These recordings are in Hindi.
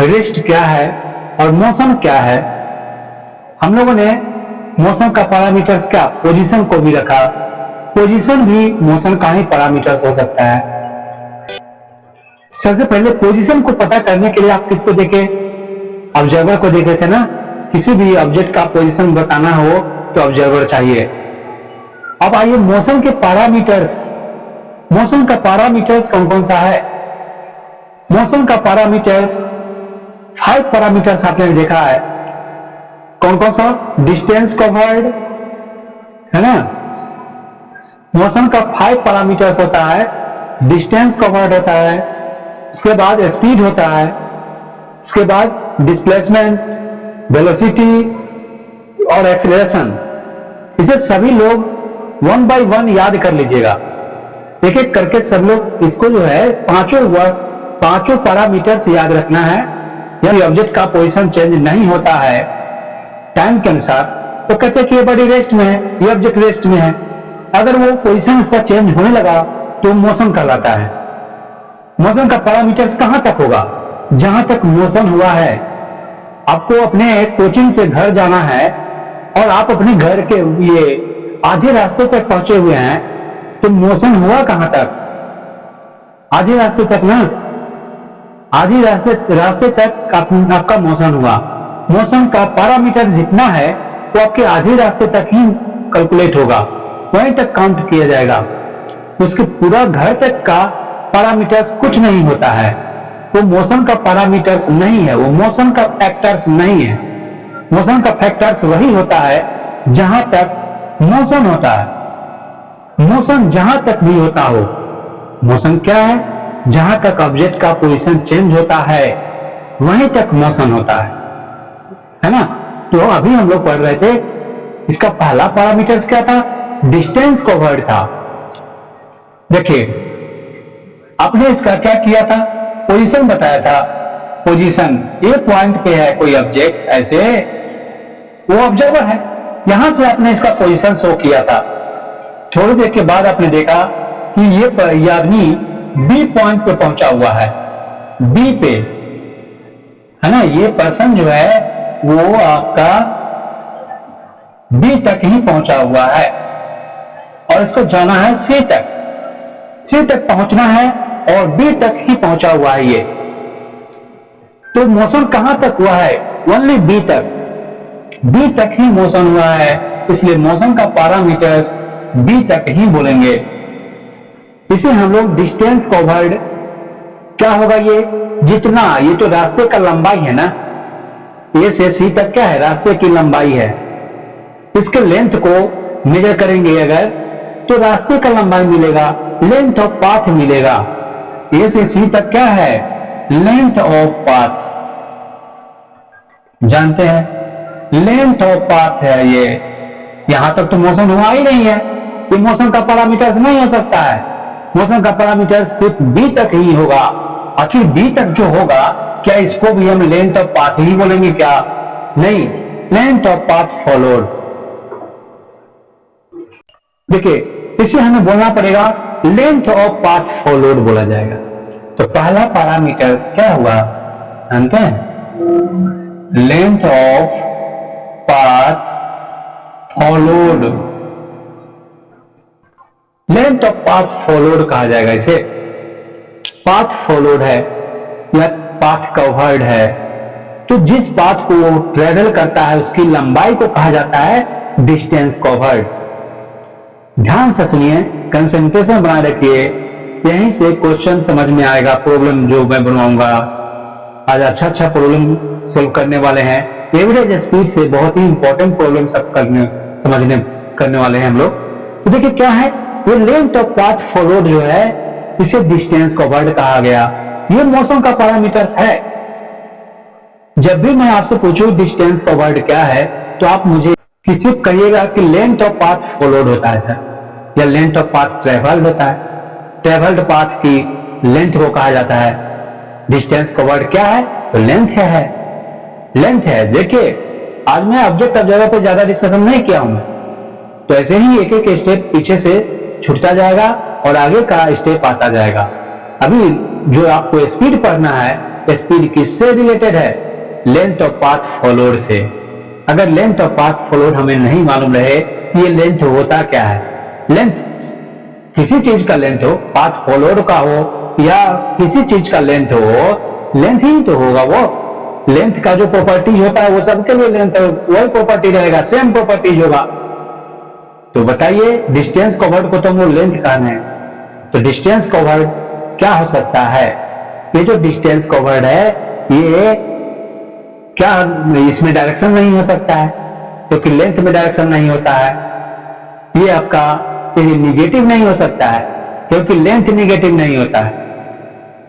रेस्ट क्या है और मोशन क्या है। हम लोगों ने मोशन का पैरामीटर्स क्या, पोजीशन को भी रखा। पोजीशन भी मोशन का ही पैरामीटर्स हो सकता है। सबसे पहले पोजीशन को पता करने के लिए आप किसको देखे, ऑब्जर्वर को देखे थे ना। किसी भी ऑब्जेक्ट का पोजीशन बताना हो तो ऑब्जर्वर चाहिए। अब आइए मोशन के पैरामीटर्स। मोशन का पैरामीटर्स कौन कौन सा है। मोशन का पैरामीटर्स 5 पैरामीटर्स आपने देखा है। कौन कौन सा, डिस्टेंस कवर्ड है ना। मोशन का 5 पैरामीटर्स होता है। डिस्टेंस कवर्ड होता है, उसके बाद स्पीड होता है, उसके बाद डिस्प्लेसमेंट, वेलोसिटी और एक्सीलरेशन। इसे सभी लोग 1 by 1 याद कर लीजिएगा। एक एक करके सब लोग इसको जो है पांचों पैरामीटर्स याद रखना है। यदि ऑब्जेक्ट का पोजीशन चेंज नहीं होता है टाइम के अनुसार तो कहते हैं कि ये बॉडी रेस्ट में है, ये ऑब्जेक्ट रेस्ट में है। अगर वो पोजीशन उसका चेंज होने लगा तो मोशन कहलाता है। मोशन का पैरामीटर्स कहां तक होगा, जहां तक मोशन हुआ है। आपको अपने कोचिंग से घर जाना है और आप अपने घर के ये आधे रास्ते तक पहुंचे हुए हैं तो मोशन हुआ कहां तक, आधे रास्ते तक ना। आधे रास्ते तक आपका मोशन हुआ। मोशन का पैरामीटर जितना है वो आपके आधे रास्ते तक ही कैलकुलेट होगा, वहीं तक काउंट किया जाएगा। उसके पूरा घर तक का पैरामीटर्स कुछ नहीं होता है। वो मोशन का पैरामीटर्स नहीं है, वो मोशन का फैक्टर्स नहीं है। मोशन का फैक्टर्स वही होता है जहां तक मोशन होता है। मोशन जहां तक भी होता हो। मोशन क्या है, जहां तक ऑब्जेक्ट का पोजीशन चेंज होता है वहीं तक मोशन होता है ना। तो अभी हम लोग पढ़ रहे थे, इसका पहला पैरामीटर्स क्या था, डिस्टेंस कवर्ड था। देखिए आपने इसका क्या किया था, पोजीशन बताया था। पोजीशन ए पॉइंट पे है कोई ऑब्जेक्ट, ऐसे वो ऑब्जर्वर है, यहां से आपने इसका पोजीशन शो किया था। थोड़ी देर के बाद आपने देखा कि ये आदमी बी पॉइंट पे पहुंचा हुआ है, बी पे है ना। ये पर्सन जो है वो आपका बी तक ही पहुंचा हुआ है और इसको जाना है सी तक। सी तक पहुंचना है और बी तक ही पहुंचा हुआ है ये। तो मोशन कहां तक हुआ है, ओनली बी तक। बी तक ही मोशन हुआ है, इसलिए मोशन का पैरामीटर्स बी तक ही बोलेंगे। इसे हम लोग डिस्टेंस कवर्ड क्या होगा, ये जितना, ये तो रास्ते का लंबाई है ना। ए से सी तक क्या है, रास्ते की लंबाई है। इसके लेंथ को मेजर करेंगे अगर तो रास्ते का लंबाई मिलेगा, लेंथ ऑफ पाथ मिलेगा। ए से सी तक क्या है, लेंथ ऑफ पाथ, जानते हैं लेंथ ऑफ पाथ है ये। यहां तक तो मोशन हुआ ही नहीं है, ये मोशन का पैरामीटर्स नहीं हो सकता है। मोशन का पैरामीटर सिर्फ बी तक ही होगा। आखिर बी तक जो होगा, क्या इसको भी हम लेंथ ऑफ पाथ ही बोलेंगे क्या, नहीं, लेंथ ऑफ पाथ फॉलोड। देखिए इसे हमें बोलना पड़ेगा लेंथ ऑफ पाथ फॉलोड बोला जाएगा। तो पहला पैरामीटर क्या हुआ, जानते हैं, length of path followed. Length of path followed कहा जाएगा इसे। पाथ फॉलोड है या पाथ कवर्ड है, तो जिस पाथ को वो ट्रेवल करता है उसकी लंबाई को कहा जाता है डिस्टेंस कवर्ड। ध्यान से सुनिए, कंसंट्रेशन बनाए रखिए, यहीं से क्वेश्चन समझ में आएगा। प्रॉब्लम जो मैं बनवाऊंगा आज अच्छा प्रॉब्लम सोल्व करने वाले हैं। एवरेज स्पीड से बहुत ही इंपॉर्टेंट प्रॉब्लम सब करने वाले हैं हम लोग। तो देखिए क्या है, ये लेंथ ऑफ पाथ फॉलोड जो है इसे डिस्टेंस कवर्ड कहा गया। ये मोशन का पैरामीटर्स है। जब भी मैं आपसे पूछूं डिस्टेंस कवर्ड क्या है तो आप मुझे किसी कहिएगा कि लेंथ ऑफ पाथ फॉलोड होता है सर, या लेंथ ऑफ पाथ ट्रेवल्ड होता है। ट्रेवल्ड पाथ की लेंथ को कहा जाता है। डिस्टेंस कवर्ड क्या है, तो लेंथ है, लेंथ है। देखिए आज मैं ऑब्जेक्ट ऑब्जर्वर पे ज्यादा डिस्कशन नहीं किया हूं, तो ऐसे ही एक एक स्टेप पीछे से छूटता जाएगा और आगे का स्टेप आता जाएगा। अभी जो आपको स्पीड पढ़ना है स्पीड किससे रिलेटेड है? लेंथ ऑफ पाथ फॉलोड से। अगर लेंथ ऑफ पाथ फॉलोड हमें नहीं मालूम रहे ये लेंथ होता क्या है, लेंथ किसी चीज का लेंथ हो, पाथ फॉलोड का हो या किसी चीज का लेंथ हो, लेंथ ही तो होगा। वो लेंथ का जो प्रॉपर्टी होता है वो सबके लिए लेंथ वही प्रॉपर्टी रहेगा, सेम प्रॉपर्टीज होगा। तो बताइए डिस्टेंस कवर्ड को तो हम लेंथ कहना है, तो डिस्टेंस कवर्ड क्या हो सकता है? ये जो डिस्टेंस कवर्ड है ये क्या इसमें डायरेक्शन नहीं हो सकता है? क्योंकि लेंथ में डायरेक्शन नहीं होता है। ये आपका ये निगेटिव नहीं हो सकता है क्योंकि लेंथ निगेटिव नहीं होता है।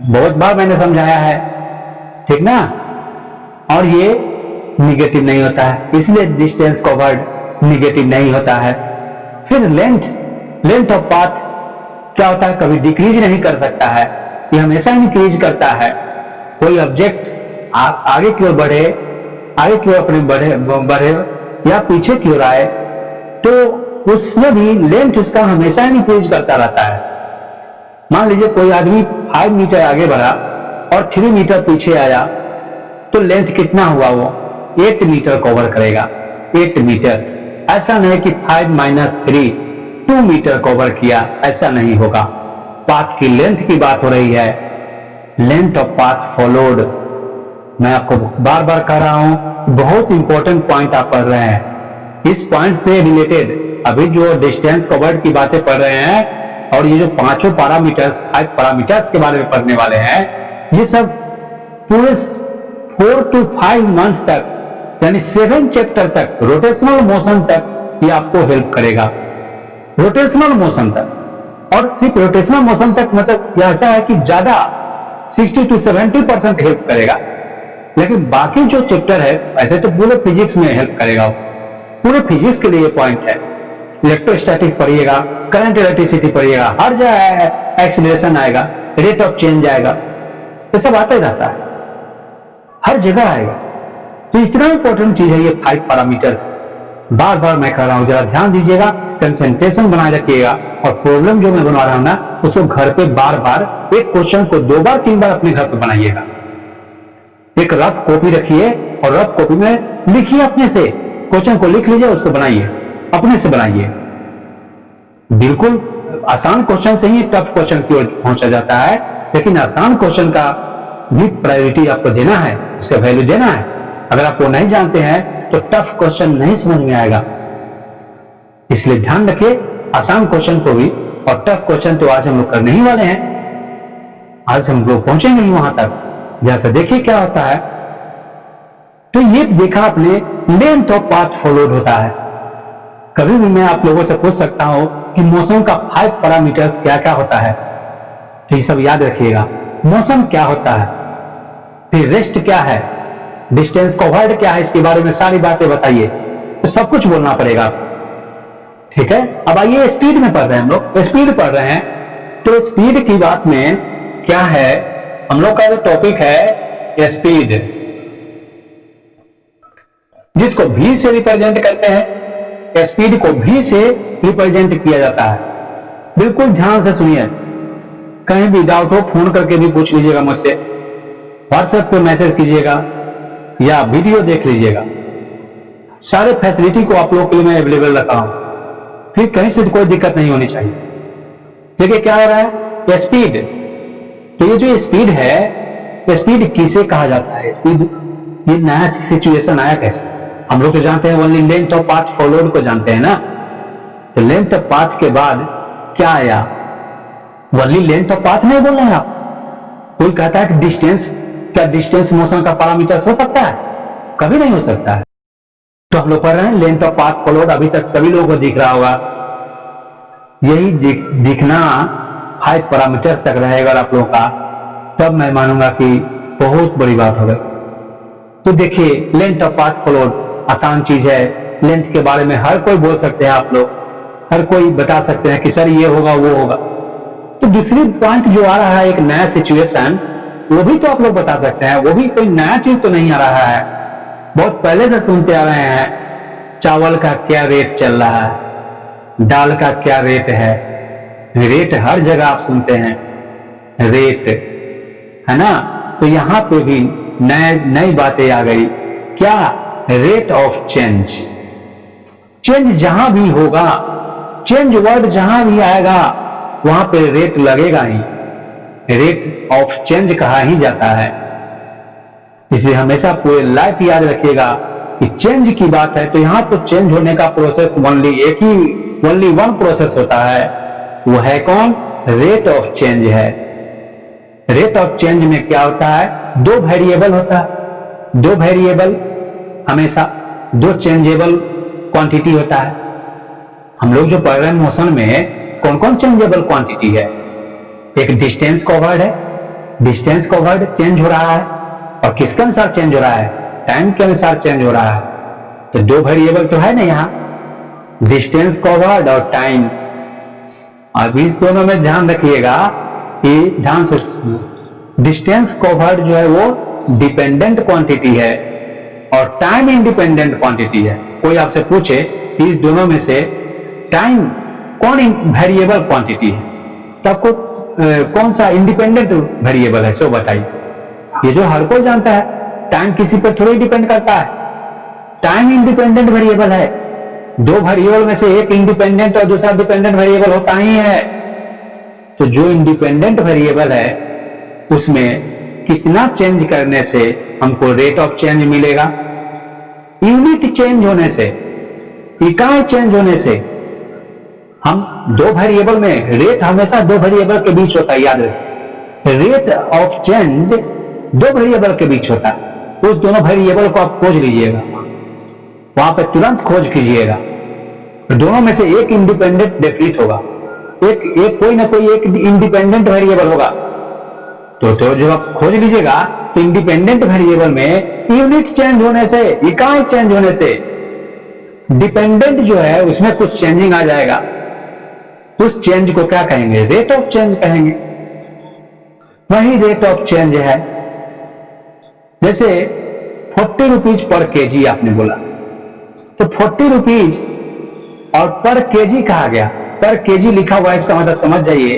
बहुत बार मैंने समझाया है, ठीक ना। और ये निगेटिव नहीं होता है इसलिए डिस्टेंस कवर्ड निगेटिव नहीं होता है। फिर लेंथ ऑफ पाथ क्या होता है? कभी डिक्रीज नहीं कर सकता है, ये हमेशा इंक्रीज करता है। कोई ऑब्जेक्ट आगे की ओर बढ़े, आगे की ओर अपने बढ़े या पीछे की ओर आए तो उसमें भी लेंथ उसका हमेशा इंक्रीज करता रहता है। मान लीजिए कोई आदमी 5 मीटर आगे बढ़ा और 3 मीटर पीछे आया तो लेंथ कितना हुआ? वो 8 मीटर कवर करेगा, 8 मीटर। ऐसा नहीं कि 5 - 3 2 मीटर कवर किया, ऐसा नहीं होगा। पाथ की लेंथ की बात हो रही है, लेंथ ऑफ पाथ फॉलोड। मैं आपको बार बार कह रहा हूं, बहुत इंपॉर्टेंट पॉइंट आप पढ़ रहे हैं। इस पॉइंट से रिलेटेड अभी जो डिस्टेंस कवर्ड की बातें पढ़ रहे हैं और ये जो 5 पैरामीटर्स 5 पैरामीटर्स के बारे में पढ़ने वाले हैं, ये सब पूरे 4 to 5 मंथ तक यानी 7 चैप्टर तक रोटेशनल मोशन तक ये आपको हेल्प करेगा। रोटेशनल मोशन तक, और सिर्फ रोटेशनल मोशन तक मतलब ऐसा है कि ज्यादा 60 to 70% हेल्प करेगा। लेकिन बाकी जो चैप्टर है ऐसे तो पूरे फिजिक्स में हेल्प करेगा, पूरे फिजिक्स के लिए ये पॉइंट है। इलेक्ट्रोस्टैटिक्स पढ़िएगा, करंट इलेक्ट्रिसिटी पढ़िएगा, हर जगह एक्सीलरेशन आएगा, रेट ऑफ चेंज आएगा, ये सब आता ही रहता है, हर जगह आएगा। तो इतना इंपॉर्टेंट चीज है ये 5 पैरामीटर्स। बार बार मैं कह रहा हूं, जरा ध्यान दीजिएगा, कंसंट्रेशन बनाए रखिएगा और प्रॉब्लम जो मैं बना रहा हूं ना उसको घर पे बार बार एक क्वेश्चन को 2 बार 3 बार अपने घर पे बनाइएगा। एक रफ कॉपी रखिए और रफ कॉपी में लिखिए, अपने से क्वेश्चन को लिख लीजिए, उसको बनाइए, अपने से बनाइए। बिल्कुल आसान क्वेश्चन से ही टफ क्वेश्चन की ओर पहुंचा जाता है, लेकिन आसान क्वेश्चन का भी प्रायोरिटी आपको देना है, उसका वैल्यू देना है। अगर आप वो नहीं जानते हैं तो टफ क्वेश्चन नहीं समझ में आएगा। इसलिए ध्यान रखिए आसान क्वेश्चन को भी, और टफ क्वेश्चन तो आज हम लोग करने ही वाले हैं। आज हम लोग पहुंचेंगे ही वहां तक। जैसा देखिए क्या होता है। तो ये देखा आपने, लेंथ ऑफ पाथ फॉलोड होता है। कभी भी मैं आप लोगों से पूछ सकता हूं कि मोशन का 5 पैरामीटर्स क्या क्या होता है, तो ये सब याद रखिएगा। मोशन क्या होता है, फिर रेस्ट क्या है, डिस्टेंस कवर्ड क्या है, इसके बारे में सारी बातें बताइए, तो सब कुछ बोलना पड़ेगा आपको, ठीक है। अब आइए स्पीड में पढ़ रहे हैं, हम लोग स्पीड पढ़ रहे हैं। तो स्पीड की बात में क्या है, हम लोग का जो टॉपिक है स्पीड, जिसको v से रिप्रेजेंट करते हैं। स्पीड को v से रिप्रेजेंट किया जाता है। बिल्कुल ध्यान से सुनिए, कहीं भी डाउट हो फोन करके भी पूछ लीजिएगा मुझसे, व्हाट्सएप पे मैसेज कीजिएगा या वीडियो देख लीजिएगा। सारे फैसिलिटी को आप लोगों के लिए मैं अवेलेबल रखा हूं, फिर कहीं से कोई दिक्कत नहीं होनी चाहिए। देखिए क्या हो रहा है, स्पीड। तो ये जो स्पीड है, स्पीड किसे कहा जाता है? स्पीड ये नया सिचुएशन आया कैसे? हम लोग तो जानते हैं only length of path followed को जानते हैं ना। तो लेंथ ऑफ पाथ के बाद क्या आया? ओनली लेंथ ऑफ पाथ नहीं बोल रहे हैं आप। कोई कहता है कि डिस्टेंस, क्या डिस्टेंस मोशन का पैरामीटर हो सकता है? कभी नहीं हो सकता है। तो हम लोग पढ़ रहे हैं लेंथ ऑफ पाथ फॉलोड। अभी तक सभी लोगों को दिख रहा होगा, यही दिखना 5 पैरामीटर्स तक रहेगा आप लोगों का, तब मैं मानूंगा कि बहुत बड़ी बात हो गई। तो देखिए लेंथ ऑफ पाथ फॉलोड आसान चीज है। लेंथ के बारे में हर कोई बोल सकते हैं, आप लोग हर कोई बता सकते हैं कि सर ये होगा वो होगा। तो दूसरी पॉइंट जो आ रहा है, एक नया सिचुएशन, वो भी तो आप लोग बता सकते हैं। वो भी कोई नया चीज तो नहीं आ रहा है, बहुत पहले से सुनते आ रहे हैं। चावल का क्या रेट चल रहा है, दाल का क्या रेट है, रेट हर जगह आप सुनते हैं, रेट है ना। तो यहां पे भी नई बातें आ गई। क्या? Rate of change. चेंज जहां भी होगा, चेंज वर्ड जहां भी आएगा वहां पे रेट लगेगा ही, रेट ऑफ चेंज कहा ही जाता है। इसलिए हमेशा पूरे लाइफ याद रखिएगा कि चेंज की बात है तो यहां तो चेंज होने का प्रोसेस ओनली वन प्रोसेस होता है, वो है कौन? रेट ऑफ चेंज है। रेट ऑफ चेंज में क्या होता है? दो वेरिएबल होता है, दो वेरिएबल हमेशा दो चेंजेबल क्वांटिटी होता है। हम लोग जो पढ़ रहे हैं मोशन में कौन कौन चेंजेबल क्वांटिटी है? एक डिस्टेंस कवर्ड है, डिस्टेंस कवर्ड चेंज हो रहा है, और किसके अनुसार चेंज हो रहा है? टाइम के अनुसार चेंज हो रहा है। तो दो वेरिएबल तो है ना यहां, डिस्टेंस कवर्ड और टाइम। अब इस दोनों में ध्यान रखिएगा कि ध्यान से डिस्टेंस कवर्ड जो है वो डिपेंडेंट क्वांटिटी है और टाइम इंडिपेंडेंट क्वांटिटी है। कोई आपसे पूछे कि इस दोनों में से टाइम कौन वेरिएबल क्वांटिटी है, तो आपको कौन सा इंडिपेंडेंट वेरिएबल है सो बताइए। ये जो हर कोई जानता है, टाइम किसी पर थोड़ी डिपेंड करता है, टाइम इंडिपेंडेंट वेरिएबल है। दो वेरिएबल में से एक इंडिपेंडेंट और दूसरा डिपेंडेंट वेरिएबल होता ही है। तो जो इंडिपेंडेंट वेरिएबल है उसमें कितना चेंज करने से हमको रेट ऑफ चेंज मिलेगा? यूनिट चेंज होने से, इकाई चेंज होने से। हम दो वेरिएबल में रेट हमेशा दो वेरिएबल के बीच होता है, याद रखें। रेट ऑफ चेंज दो वेरिएबल के बीच होता है। उस दोनों वेरिएबल को आप खोज लीजिएगा, वहां पर तुरंत खोज कीजिएगा। दोनों में से एक इंडिपेंडेंट डेफिनेट होगा, एक कोई ना कोई एक इंडिपेंडेंट वेरिएबल होगा। तो जब आप खोज लीजिएगा तो इंडिपेंडेंट वेरिएबल में यूनिट चेंज होने से, इकाई चेंज होने से, डिपेंडेंट जो है उसमें कुछ चेंजिंग आ जाएगा। उस चेंज को क्या कहेंगे? रेट ऑफ चेंज कहेंगे। वही रेट ऑफ चेंज है। जैसे 40 रुपीज पर केजी आपने बोला, तो 40 रुपीज और पर केजी कहा गया, पर केजी लिखा हुआ है, इसका मतलब समझ जाइए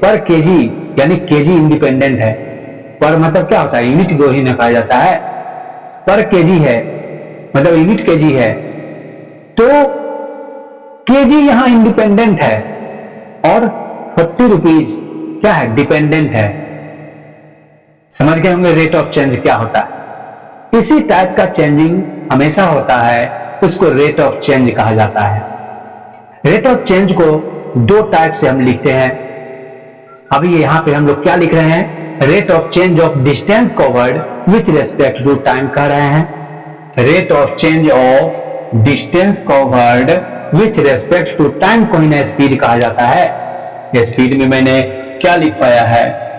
पर केजी यानी केजी इंडिपेंडेंट है। पर मतलब क्या होता है? यूनिट दो ही निकाला जाता है। पर केजी है मतलब यूनिट केजी है, तो केजी यहां इंडिपेंडेंट है और 40 रुपीज क्या है? डिपेंडेंट है। समझ गए होंगे रेट ऑफ चेंज क्या होता है। इसी टाइप का चेंजिंग हमेशा होता है, उसको रेट ऑफ चेंज कहा जाता है। रेट ऑफ चेंज को दो टाइप से हम लिखते हैं। अभी यहां पे हम लोग क्या लिख रहे हैं? Rate of change of distance covered with respect to time कह रहे हैं। Rate of change of distance covered with respect to time को इन्हें स्पीड कहा जाता है। स्पीड में मैंने क्या लिख पाया है?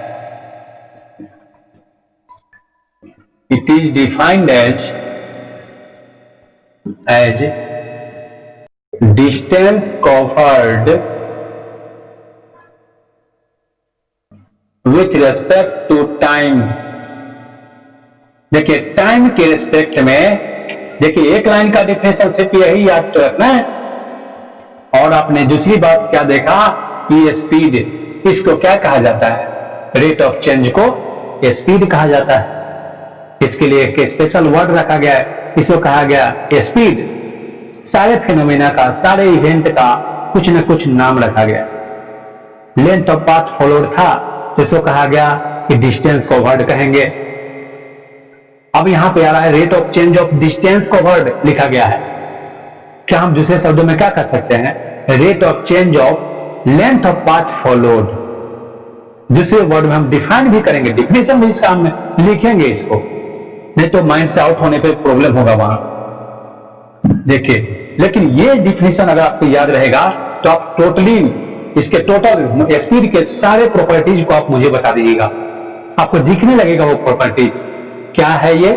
It is defined as distance covered with respect to time। देखिए टाइम के रिस्पेक्ट में, देखिए एक लाइन का डिफिनेशन सिर्फ यही याद रखना है। और आपने दूसरी बात क्या देखा कि स्पीड, इसको क्या कहा जाता है? रेट ऑफ चेंज को स्पीड कहा जाता है। इसके लिए एक स्पेशल वर्ड रखा गया है, इसको कहा गया स्पीड। सारे फिनोमेना का, सारे इवेंट का कुछ न कुछ नाम रखा गया। लेंथ ऑफ पाथ फॉलोड था तो इसको कहा गया कि डिस्टेंस कवर्ड कहेंगे। अब यहां पे आ रहा है rate of change of distance covered लिखा गया है। क्या हम दूसरे शब्दों में क्या कर सकते हैं? Rate of change of length of path followed. दूसरे वर्ड में हम डिफाइन भी करेंगे, डिफिनेशन भी इस काम में लिखेंगे इसको, नहीं तो माइंड से आउट होने पे प्रॉब्लम होगा वहां। देखिए, लेकिन ये डिफिनेशन अगर आपको याद रहेगा तो आप टोटली इसके टोटल स्पीड के सारे प्रॉपर्टीज को आप मुझे बता दीजिएगा, आपको दिखने लगेगा वो प्रॉपर्टीज क्या है ये।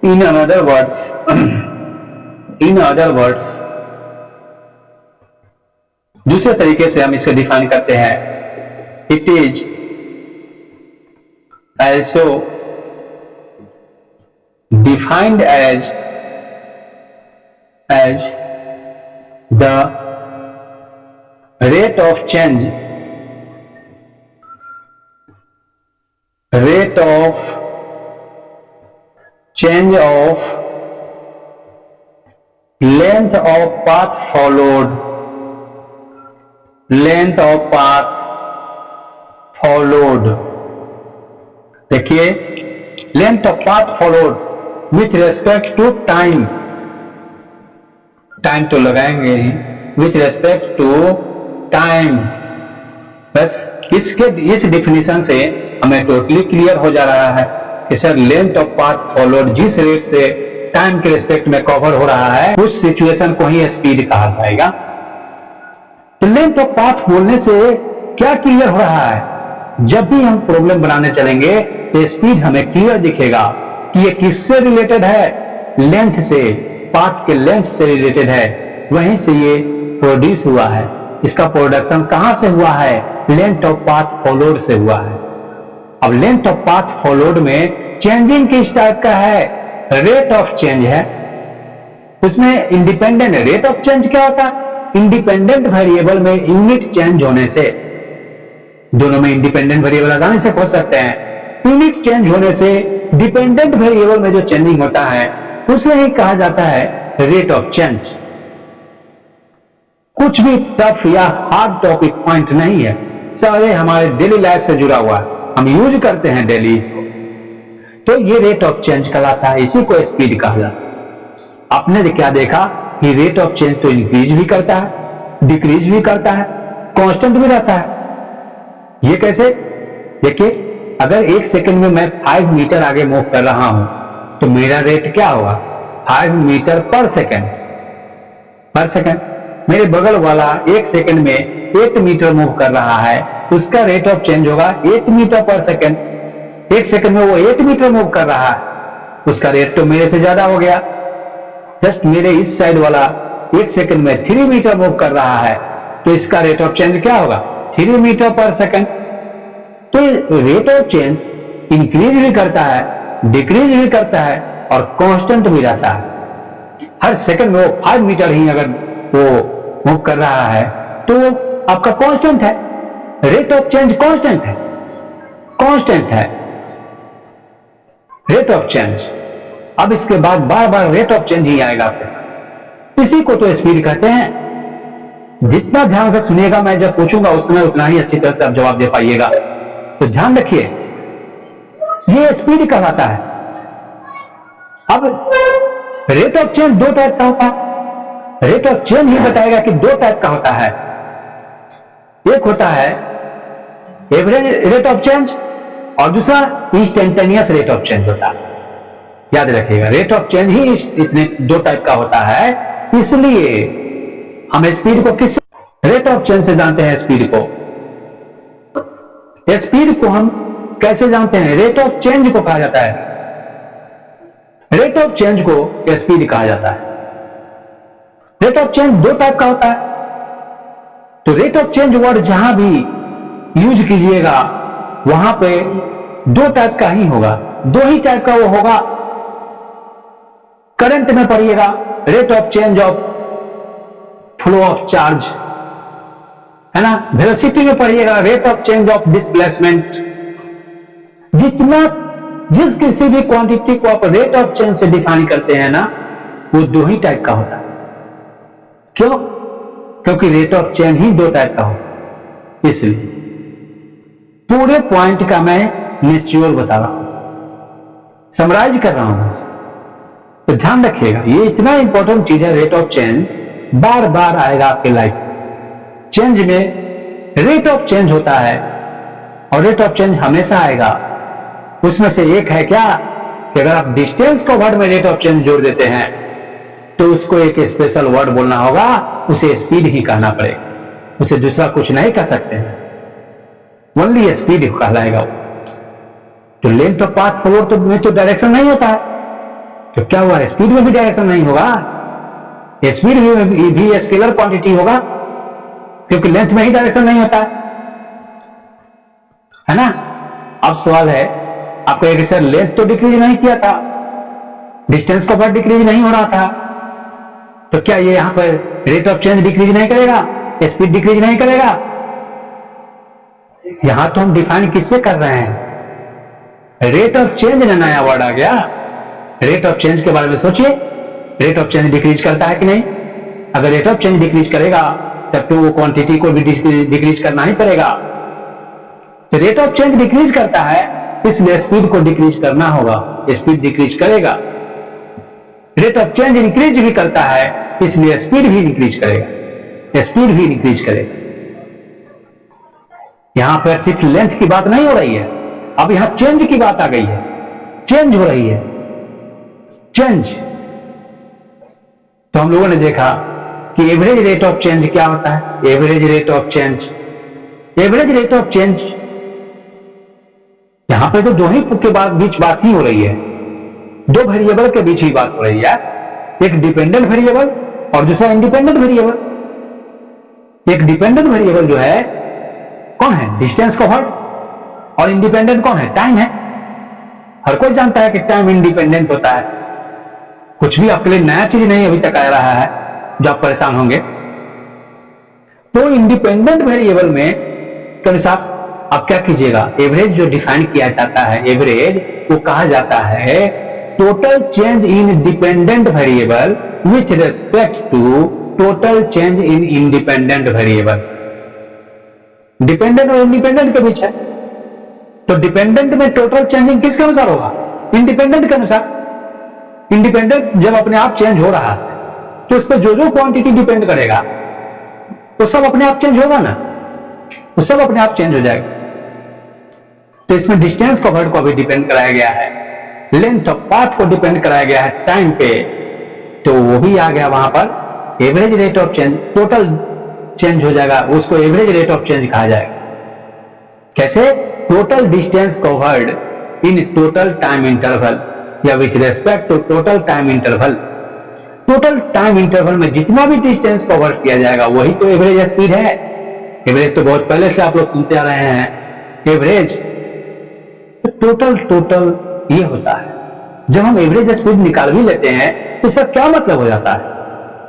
इन अनदर वर्ड्स दूसरे तरीके से हम इसे डिफाइन करते हैं। It is also defined as the rate of change rate of change of length of path followed, length of path followed, देखिए length of path followed with respect to time, time तो लगाएंगे ही, with respect to time। बस इस डिफिनीशन से हमें टोटली क्लियर हो जा रहा है कि sir length of path followed जिस रेट से टाइम के रिस्पेक्ट में कवर हो रहा है उस सिचुएशन को ही स्पीड कहा जाएगा। तो लेंथ ऑफ पाथ बोलने से क्या क्लियर हो रहा है, जब भी हम प्रॉब्लम बनाने चलेंगे तो स्पीड हमें क्लियर दिखेगा कि ये किससे रिलेटेड है, लेंथ से, पाथ के लेंथ से रिलेटेड है, वहीं से ये प्रोड्यूस हुआ है। इसका प्रोडक्शन कहां से हुआ है, लेंथ ऑफ पाथ फॉलोड से हुआ है। अब लेंथ ऑफ पाथ फॉलोड में चेंजिंग किस टाइप का है, रेट ऑफ चेंज है, उसमें इंडिपेंडेंट रेट ऑफ चेंज क्या होता है, इंडिपेंडेंट वेरिएबल में यूनिट चेंज होने से, दोनों में इंडिपेंडेंट वेरिएबल आसानी से खोज सकते हैं, यूनिट चेंज होने से डिपेंडेंट वेरिएबल में जो चेंजिंग होता है उसे ही कहा जाता है रेट ऑफ चेंज। कुछ भी टफ या हार्ड टॉपिक पॉइंट नहीं है, सारे हमारे डेली लाइफ से जुड़ा हुआ है, हम यूज करते हैं डेली इसको, तो ये रेट ऑफ चेंज कहलाता है, इसी को स्पीड कहा जाता है। आपने क्या देखा कि रेट ऑफ चेंज तो इंक्रीज भी करता है, डिक्रीज भी करता है, कांस्टेंट भी रहता है। ये कैसे, देखिए अगर 1 सेकंड में मैं 5 मीटर आगे मूव कर रहा हूं तो मेरा रेट क्या होगा, 5 मीटर पर सेकंड, पर सेकंड। मेरे बगल वाला 1 सेकंड में 8 मीटर मूव कर रहा है, उसका रेट ऑफ चेंज होगा 8 मीटर पर सेकंड। 1 सेकंड में वो 8 मीटर मूव कर रहा है, उसका रेट तो मेरे से ज्यादा हो गया। जस्ट मेरे इस साइड वाला 1 सेकंड में 3 मीटर मूव कर रहा है, तो इसका रेट ऑफ चेंज क्या होगा, 3 मीटर पर सेकंड। तो रेट ऑफ चेंज इंक्रीज भी करता है, डिक्रीज भी करता है और कांस्टेंट भी रहता है। हर सेकंड में वो 5 मीटर ही अगर वो मूव कर रहा है तो वो आपका कांस्टेंट है, रेट ऑफ चेंज कांस्टेंट है, कांस्टेंट है रेट ऑफ चेंज। अब इसके बाद बार बार रेट ऑफ चेंज ही आएगा आपके साथ, इसी को तो स्पीड कहते हैं। जितना ध्यान से सुनिएगा, मैं जब पूछूंगा उस समय उतना ही अच्छी तरह से आप जवाब दे पाइएगा, तो ध्यान रखिए, ये स्पीड कहलाता है। अब रेट ऑफ चेंज 2 टाइप का होता है, रेट ऑफ चेंज ही बताएगा कि 2 टाइप का होता है। एक होता है एवरेज रेट ऑफ चेंज और दूसरा इंस्टेंटेनियस रेट ऑफ चेंज होता है। याद रखिएगा, रेट ऑफ चेंज ही इतने 2 टाइप का होता है, इसलिए हम स्पीड को किस रेट ऑफ चेंज से जानते हैं, स्पीड को, स्पीड को हम कैसे जानते हैं, रेट ऑफ चेंज को कहा जाता है, रेट ऑफ चेंज को स्पीड कहा जाता है। रेट ऑफ चेंज 2 टाइप का होता है, तो रेट ऑफ चेंज वर्ड जहां भी यूज कीजिएगा वहां पे 2 टाइप का ही होगा, 2 ही टाइप का वो होगा। करंट में पढ़िएगा rate of change of flow of charge, है ना, वेलोसिटी में पढ़िएगा rate of change of displacement. जिस किसी भी क्वांटिटी को आप रेट ऑफ चेंज से डिफाइन करते हैं ना, वो 2 ही टाइप का होता है। क्यों, क्योंकि rate of change he 2 type का होता है। इसलिए पूरे पॉइंट का मैं नेचुरल बता रहा हूं, समराइज कर रहा हूं, तो ध्यान रखिएगा, ये इतना इंपॉर्टेंट चीज है। रेट ऑफ चेंज बार बार आएगा आपके लाइफ, चेंज में रेट ऑफ चेंज होता है और रेट ऑफ चेंज हमेशा आएगा। उसमें से एक है क्या कि अगर आप डिस्टेंस को वर्ड में रेट ऑफ चेंज जोड़ देते हैं तो उसको एक स्पेशल वर्ड बोलना होगा, उसे स्पीड ही कहना पड़ेगा, उसे दूसरा कुछ नहीं कह सकते हैं, ओनली स्पीड कहलाएगा। तो लेंथ ऑफ पाथ फ्लो तो में तो डायरेक्शन नहीं होता है, तो क्या हुआ, स्पीड में भी डायरेक्शन नहीं होगा, स्पीड भी स्केलर क्वांटिटी होगा, क्योंकि लेंथ में ही डायरेक्शन नहीं होता है ना। अब सवाल है आपको, एक सर लेंथ तो डिक्रीज नहीं किया था, डिस्टेंस का पार्ट डिक्रीज नहीं हो रहा था, तो क्या ये यहां पर रेट ऑफ चेंज डिक्रीज नहीं करेगा, स्पीड डिक्रीज नहीं करेगा? यहां तो हम डिफाइन किससे कर रहे हैं, रेट ऑफ चेंज ना नया वर्ड आ गया। रेट ऑफ चेंज के बारे में सोचिए, रेट ऑफ चेंज डिक्रीज करता है कि नहीं? अगर रेट ऑफ चेंज डिक्रीज करेगा तब तो वो क्वांटिटी को भी डिक्रीज करना ही पड़ेगा। तो रेट ऑफ चेंज डिक्रीज करता है, इसलिए स्पीड को डिक्रीज करना होगा, स्पीड डिक्रीज करेगा। रेट ऑफ चेंज इंक्रीज भी करता है, इसलिए स्पीड भी इंक्रीज करेगा, स्पीड भी इंक्रीज करेगा। यहां पर सिर्फ लेंथ की बात नहीं हो रही है, अब यहां चेंज की बात आ गई है, चेंज हो रही है, चेंज। तो हम लोगों ने देखा कि एवरेज रेट ऑफ चेंज क्या होता है। Average rate of change, average rate of change, यहां पे तो दो ही के बाद बीच बात ही हो रही है, दो वेरिएबल के बीच ही बात हो रही है, एक डिपेंडेंट वेरिएबल और दूसरा इंडिपेंडेंट वेरिएबल। एक डिपेंडेंट वेरिएबल जो है कौन है? Distance covered. और इंडिपेंडेंट कौन है? टाइम है। हर कोई जानता है कि टाइम इंडिपेंडेंट होता है, कुछ भी आपके लिए नया चीज नहीं अभी तक आ रहा है जो आप परेशान होंगे। तो इंडिपेंडेंट वेरिएबल में के अनुसार आप क्या कीजिएगा, एवरेज जो डिफाइन किया जाता है, एवरेज वो कहा जाता है total change in dependent variable with respect to total change in independent variable. Dependent और इंडिपेंडेंट के बीच है, तो डिपेंडेंट में टोटल चेंजिंग किसके अनुसार होगा? इंडिपेंडेंट के अनुसार। इंडिपेंडेंट जब अपने आप चेंज हो रहा है तो उस पर जो जो क्वांटिटी डिपेंड करेगा वो सब अपने आप चेंज होगा ना, वो सब अपने आप चेंज हो जाएगा। तो इसमें डिस्टेंस कवर्ड को भी डिपेंड कराया गया है, लेंथ ऑफ पाथ को डिपेंड कराया गया है टाइम पे, तो वो भी आ गया वहां पर। Average rate of change, total change हो जाएगा, उसको एवरेज रेट ऑफ चेंज कहा जाएगा। कैसे? Total distance covered in total time interval या with respect to total time interval. Total time interval में जितना भी डिस्टेंस कवर किया जाएगा वही तो एवरेज स्पीड है। एवरेज तो बहुत पहले से आप लोग सुनते आ रहे हैं, एवरेज तो टोटल ये होता है। जब हम एवरेज स्पीड निकाल भी लेते हैं तो इसका क्या मतलब हो जाता है?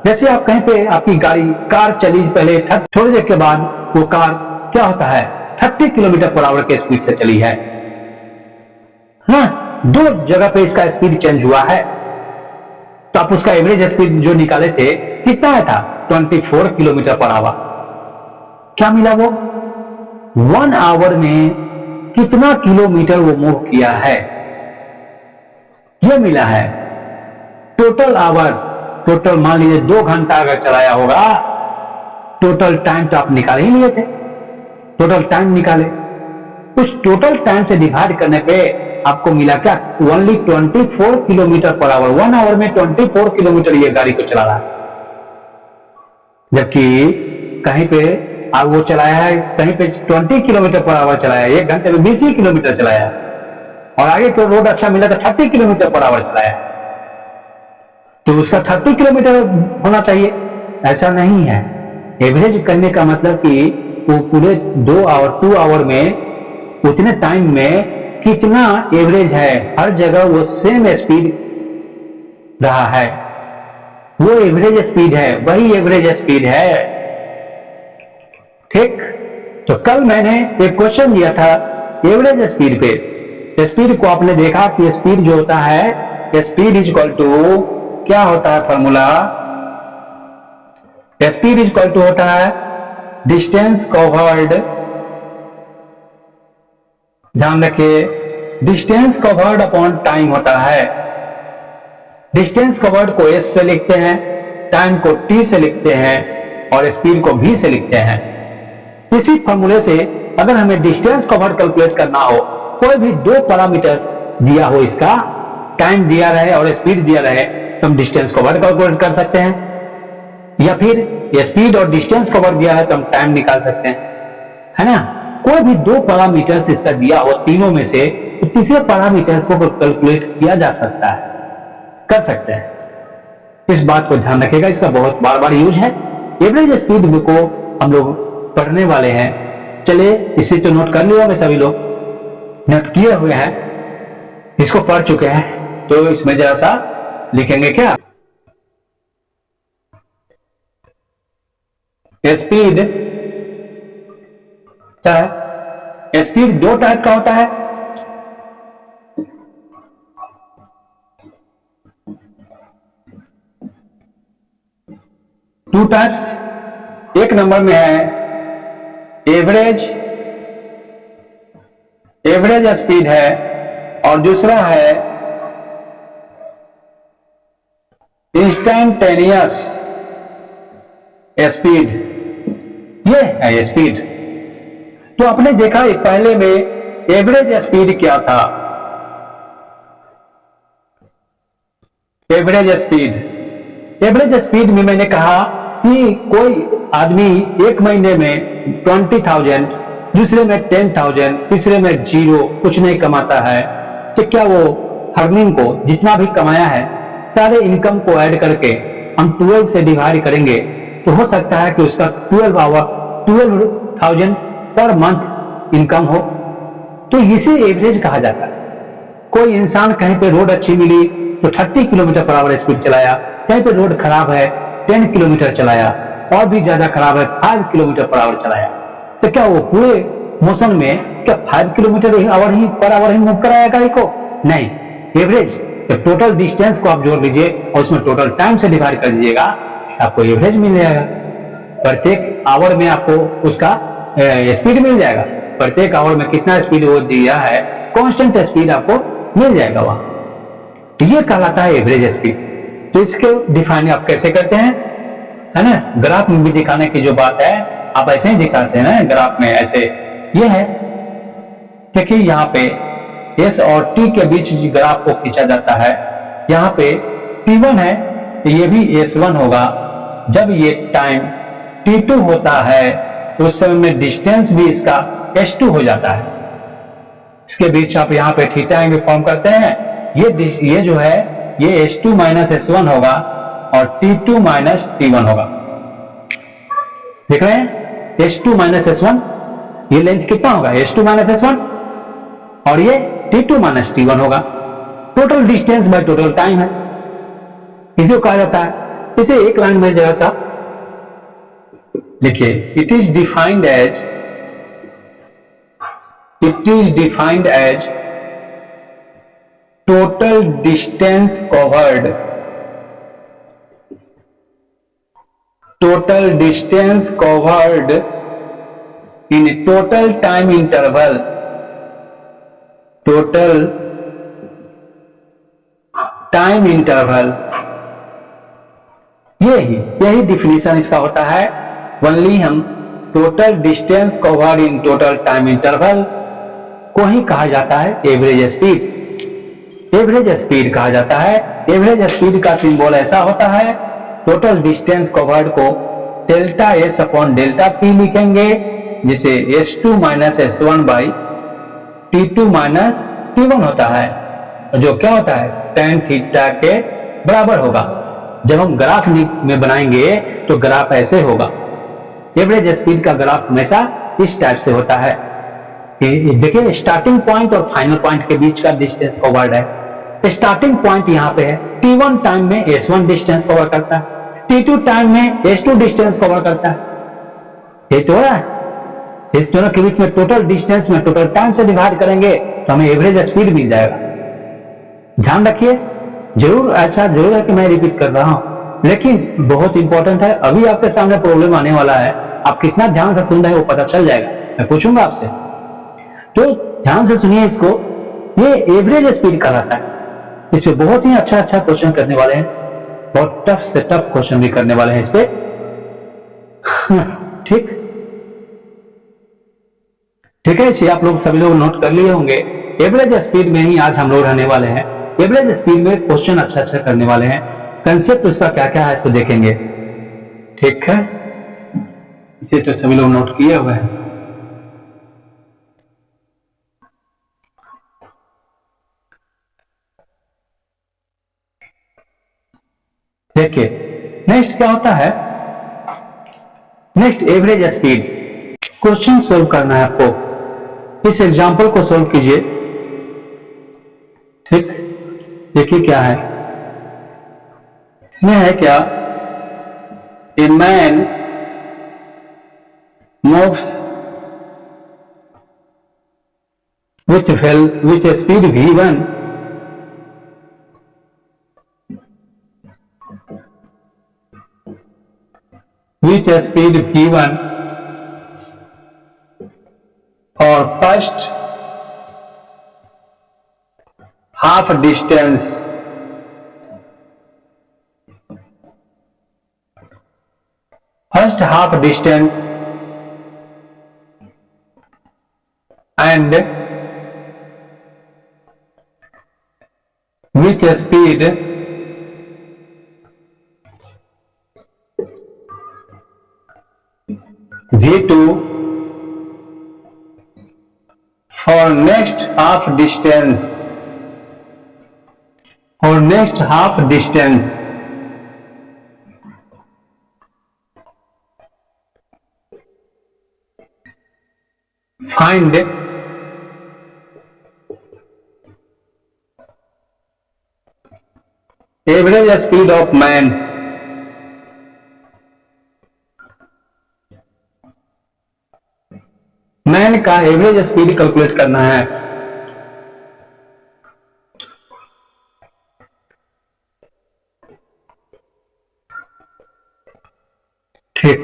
जैसे आप कहीं पे आपकी गाड़ी कार चली पहले, थोड़ी देर के बाद वो कार क्या होता है 30 किलोमीटर पर आवर के स्पीड से चली है। हाँ, दो जगह पे इसका स्पीड चेंज हुआ है, तो आप उसका एवरेज स्पीड जो निकाले थे कितना आया था? 24 किलोमीटर पर आवर। क्या मिला? वो 1 आवर में कितना किलोमीटर वो मूव किया है, ये मिला है। टोटल आवर, टोटल मान लीजिए 2 घंटा अगर चलाया होगा, टोटल टाइम तो आप निकाल ही लिए थे, टोटल टाइम निकाले, उस टोटल टाइम से डिवाइड करने पे आपको मिला क्या? Only 24 kilometre per hour. 1 hour में 24 किलोमीटर ये गाड़ी को चला रहा है, जबकि कहीं पे वो चलाया है, कहीं पे 20 किलोमीटर पर आवर चलाया है, 1 घंटे में 20 किलोमीटर चलाया, और आगे को रोड अच्छा मिला तो 30 किलोमीटर पर आवर चलाया, तो उसका 30 किलोमीटर होना चाहिए। ऐसा नहीं है। एवरेज करने का मतलब कि वो पूरे 2 आवर में उतने टाइम में कितना एवरेज है, हर जगह वो सेम स्पीड रहा है, वो एवरेज स्पीड है, वही एवरेज स्पीड है। ठीक? तो कल मैंने एक क्वेश्चन दिया था एवरेज स्पीड पे। स्पीड को आपने देखा कि स्पीड जो होता है, स्पीड इज इक्वल टू क्या होता है formula? Speed is equal to होता है डिस्टेंस कवर्ड, ध्यान रखिए, डिस्टेंस कवर्ड अपॉन टाइम होता है। डिस्टेंस कवर्ड को एस से लिखते हैं, टाइम को टी से लिखते हैं और स्पीड को भी से लिखते हैं। इसी फॉर्मूले से अगर हमें डिस्टेंस कवर्ड कैलकुलेट करना हो, कोई भी 2 पैरामीटर दिया हो, इसका टाइम दिया रहे और स्पीड दिया रहे, तो हम डिस्टेंस कवर्ड कैलकुलेट कर सकते हैं, या फिर स्पीड और डिस्टेंस कवर्ड दिया है तो हम टाइम निकाल सकते हैं, है ना? कोई भी 2 पैरामीटर्स इसका दिया हो तीनों में से, तो तीसरे पैरामीटर्स को कैलकुलेट किया जा सकता है, कर सकते हैं। इस बात को ध्यान रखिएगा, इसका बहुत बार बार यूज है। एवरेज स्पीड को हम लोग पढ़ने वाले हैं, चलिए इसे तो नोट कर लिया होंगे सभी लोग, नोट किए हुए हैं, इसको पढ़ चुके हैं, तो इसमें जरा सा लिखेंगे क्या? स्पीड क्या है? स्पीड 2 टाइप का होता है, टू टाइप्स, एक नंबर में है एवरेज स्पीड है, और दूसरा है इंस्टेंटेनियस स्पीड। ये है स्पीड। तो आपने देखा पहले में एवरेज स्पीड क्या था। एवरेज स्पीड में मैंने कहा कि कोई आदमी एक महीने में 20,000, दूसरे में 10,000, तीसरे में 0 कुछ नहीं कमाता है, तो क्या वो अर्निंग को जितना भी कमाया है सारे इनकम को ऐड करके हम 12 से डिवाइड करेंगे तो हो सकता है कि उसका 12,000 पर मंथ इनकम हो। तो इसे एवरेज कहा जाता है। कोई इंसान कहीं पे रोड अच्छी मिली तो 30 किलोमीटर पर आवर स्पीड चलाया, कहीं पे रोड खराब है 10 किलोमीटर चलाया, और भी ज्यादा खराब है 5 किलोमीटर पर आवर चलाया, तो क्या वो पूरे मौसम में क्या 5 kilometre per our he move कराया गाड़ी को? नहीं। एवरेज तो टोटल डिस्टेंस को आप जोड़ लीजिए और उसमें टोटल टाइम से डिवाइड कर दीजिएगा, आपको एवरेज मिल जाएगा। प्रत्येक आवर में आपको उसका स्पीड मिल जाएगा, प्रत्येक आवर में कितना स्पीड वो दिया है, कांस्टेंट स्पीड आपको मिल जाएगा वहां। तो ये कहलाता है एवरेज स्पीड। तो इसके डिफाइन आप कैसे करते हैं, है ना, ग्राफ में भी दिखाने की जो बात है आप ऐसे ही दिखाते हैं ना ग्राफ में, ऐसे ये है। देखिए यहाँ पे S और T के बीच ग्राफ को खींचा जाता है। यहाँ पे T1 है तो ये भी S1 होगा। जब ये टाइम T2 होता है तो उस समय में डिस्टेंस भी इसका S2 हो जाता है। इसके बीच आप यहाँ पे थीटा एंगल फॉर्म करते हैं, ये जो है ये S2 माइनस S1 होगा और T2 माइनस T1 होगा। देख रहे हैं S2 माइनस S1, ये लेंथ कितना होगा S2 माइनस S1, और ये T2 माइनस T1 होगा। Total distance by total time है, इसी को कहा जाता है। इसे एक लाइन में जरा सा लिखिए, it is defined as total distance covered in total time interval, यही डिफिनीशन इसका होता है। ओनली हम total distance covered in total time interval को ही कहा जाता है एवरेज स्पीड कहा जाता है। एवरेज स्पीड का सिंबल ऐसा होता है, टोटल डिस्टेंस कवर्ड को delta S upon delta T लिखेंगे, जिसे S2 minus S1 by T2 minus T1 होता है, जो क्या होता है tan थीटा के बराबर होगा। जब हम ग्राफ में बनाएंगे तो ग्राफ ऐसे होगा। एवरेज स्पीड का ग्राफ हमेशा इस टाइप से होता है। देखिए स्टार्टिंग पॉइंट और फाइनल पॉइंट के बीच का डिस्टेंस कवर्ड है। स्टार्टिंग पॉइंट यहाँ पे है, T1 टाइम में S1 डिस्टेंस कवर करता है, T2 टाइम में S2 डिस्टेंस कवर करता है। ये तो है, इस दोनों के बीच में टोटल डिस्टेंस में टोटल टाइम से डिवाइड करेंगे तो हमें एवरेज स्पीड मिल जाएगा। ध्यान रखिए, ऐसा जरूर है कि मैं रिपीट कर रहा हूं, लेकिन बहुत इंपॉर्टेंट है। अभी आपके सामने प्रॉब्लम आने वाला है, आप कितना ध्यान से सुन रहे हैं वो पता चल जाएगा, मैं पूछूंगा आपसे, तो ध्यान से सुनिए इसको। ये एवरेज स्पीड कहलाता है। इसमें बहुत ही अच्छा क्वेश्चन करने वाले हैं, बहुत टफ से टफ क्वेश्चन भी करने वाले हैं इस पे। ठीक है, इसे आप लोग सभी लोग नोट कर लिए होंगे। एवरेज स्पीड में ही आज हम लोग रहने वाले हैं। एवरेज स्पीड में क्वेश्चन अच्छा करने वाले हैं। कंसेप्ट उसका क्या क्या है इसको देखेंगे। ठीक है, इसे तो सभी लोग नोट किए हुए हैं। देखिए नेक्स्ट क्या होता है, next average speed. Question solve करना है आपको। इस एग्जांपल को सोल्व कीजिए। ठीक, देखिए क्या है इसमें, है क्या, a man moves with speed v1 . with a speed v1 for first half distance and with a speed v2 for next half distance find average speed of man का एवरेज स्पीड कैलकुलेट करना है। ठीक,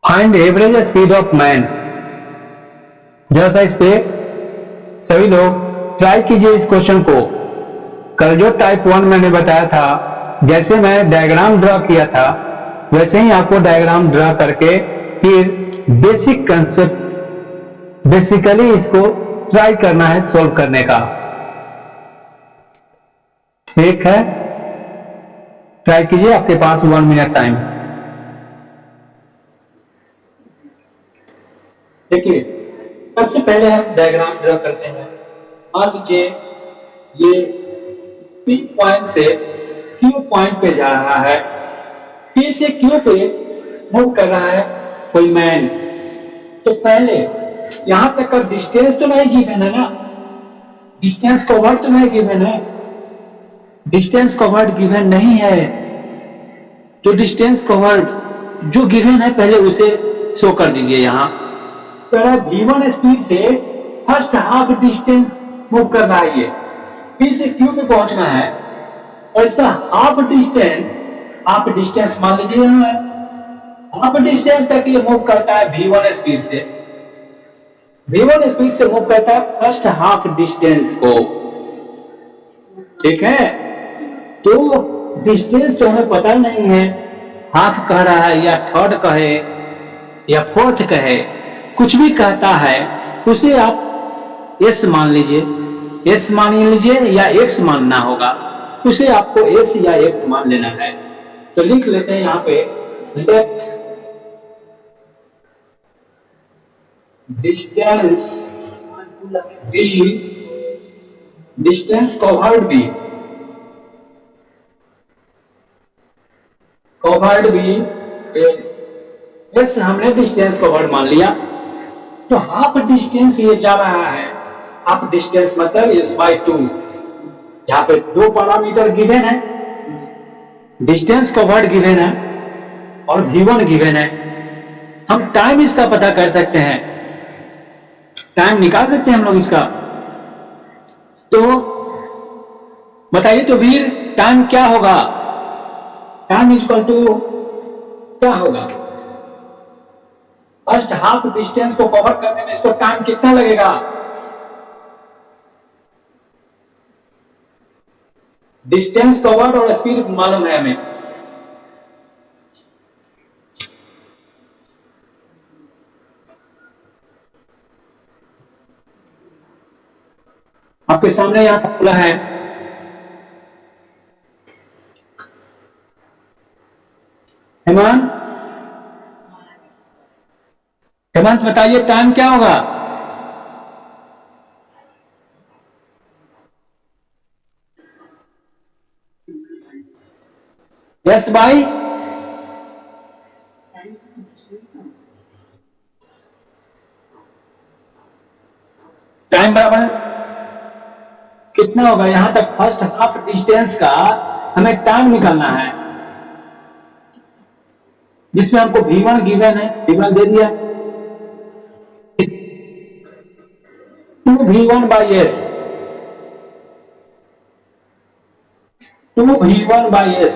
find average speed of man. जैसा इस पे सभी लोग ट्राई कीजिए इस क्वेश्चन को। कल जो टाइप 1 मैंने बताया था, जैसे मैं डायग्राम ड्रा किया था वैसे ही आपको डायग्राम ड्रा करके फिर बेसिक कंसेप्ट बेसिकली इसको ट्राई करना है सॉल्व करने का। ठीक है, ट्राई कीजिए, आपके पास 1 मिनट टाइम। देखिए, सबसे पहले हम डायग्राम ड्रा करते हैं। मान लीजिए ये P पॉइंट से Q पॉइंट पे जा रहा है, P से Q पे मूव कर रहा है कोई मैन। तो पहले यहां तक का डिस्टेंस तो नहीं गिवन है ना, डिस्टेंस कवर्ड तो नहीं गिवन है, डिस्टेंस कवर्ड गिवन नहीं है। तो डिस्टेंस कवर्ड जो गिवन है पहले उसे शो कर दीजिए। यहां v1 स्पीड से फर्स्ट हाफ डिस्टेंस मूव कर रहा है, ये P से Q पे पहुंचना है और इसका हाफ डिस्टेंस मान लीजिए हाफ डिस्टेंस तक ये मूव करता है v1 स्पीड से। v1 स्पीड से मूव करता है फर्स्ट हाफ डिस्टेंस को। ठीक है, तो डिस्टेंस तो हमें पता नहीं है, हाफ कह रहा है या थर्ड कहे या फोर्थ कहे, कुछ भी कहता है उसे आप s मान लीजिए, s मान लीजिए या x मानना होगा, उसे आपको s या x मान लेना है। तो लिख लेते हैं यहां पे let distance b, distance covered b s हमने डिस्टेंस कवर्ड मान लिया। तो हाफ डिस्टेंस ये जा रहा है, हाफ डिस्टेंस मतलब s/2। यहाँ पे दो पैरामीटर गिवन है, डिस्टेंस कवर्ड गिवन है और v1 गिवन है। हम टाइम इसका पता कर सकते हैं, टाइम निकाल सकते हैं हम लोग इसका। तो बताइए तो वीर, टाइम क्या होगा? टाइम इक्वल टू क्या होगा? फर्स्ट हाफ डिस्टेंस को कवर करने में इसको टाइम कितना लगेगा? डिस्टेंस कवर्ड और स्पीड मालूम है हमें। आपके सामने यहां फॉर्मूला है, हेमंत बताइए टाइम क्या होगा? यस भाई, टाइम बराबर कितना होगा? यहां तक फर्स्ट हाफ डिस्टेंस का हमें टाइम निकालना है, जिसमें हमको v1 गिवन है, v1 दे दिया 2v1/s 2v1/s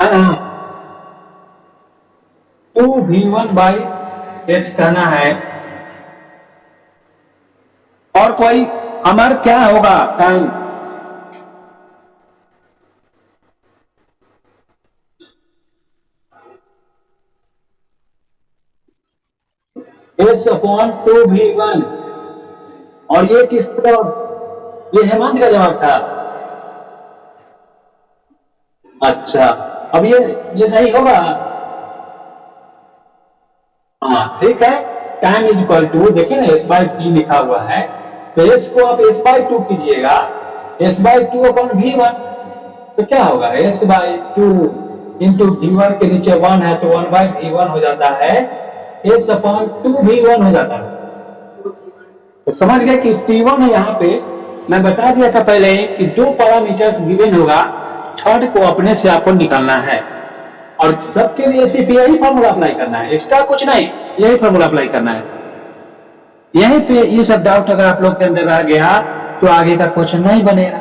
है ना, 2v1/s कहना है। और कोई अमर क्या होगा टाइम, s/2v1। और ये किसका, ये हेमंत का जवाब था। अच्छा, अब ये सही होगा। हाँ ठीक है, टाइम इज इक्वल टू, देखिए ना s/t लिखा हुआ है, तो s को आप s/2 कीजिएगा, s/2 अपन v1, तो क्या होगा s/2 इंटू d1 के नीचे 1 है तो 1/v1 हो जाता है, s/2v1 हो जाता है। तो समझ गए कि t1 है। यहाँ पे मैं बता दिया था पहले कि दो पैरामीटर्स गिवन होगा, थर्ड को अपने से आपको निकालना है, और सबके लिए सिर्फ यही फॉर्मूला अप्लाई करना है, एक्स्ट्रा कुछ नहीं, यही फॉर्मूला अप्लाई करना है। यहीं पे ये सब डाउट अगर आप लोग के अंदर आ गया तो आगे का क्वेश्चन नहीं बनेगा,